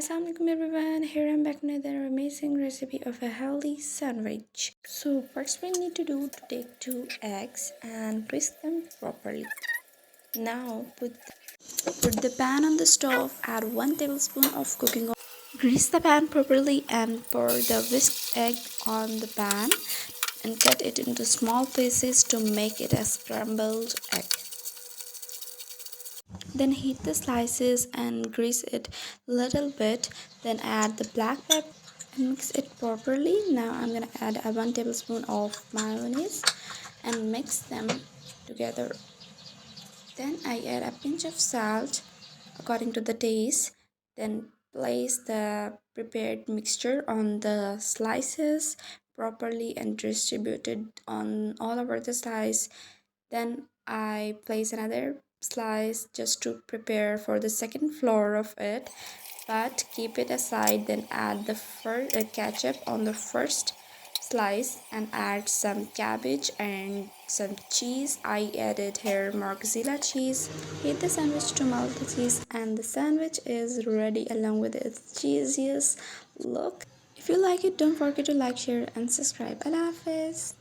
Assalamualaikum everyone, here I'm back with another amazing recipe of a healthy sandwich. So first we need to do to take 2 eggs and whisk them properly. Now put the pan on the stove, add 1 tablespoon of cooking oil. Grease the pan properly and pour the whisked egg on the pan and cut it into small pieces to make it a scrambled egg. Then heat the slices and grease it a little bit. Then add the black pepper and mix it properly. Now I'm gonna add a 1 tablespoon of mayonnaise and mix them together. Then I add a pinch of salt according to the taste. Then place the prepared mixture on the slices properly and distribute it on all over the slice. Then I place another slice just to prepare for the second floor of it, but keep it aside. Then add the ketchup on the first slice and add some cabbage and some cheese. I added here mozzarella cheese. Heat the sandwich to melt the cheese and the sandwich is ready along with its cheesiest look. If you like it, don't forget to like, share and subscribe. Allah Hafiz.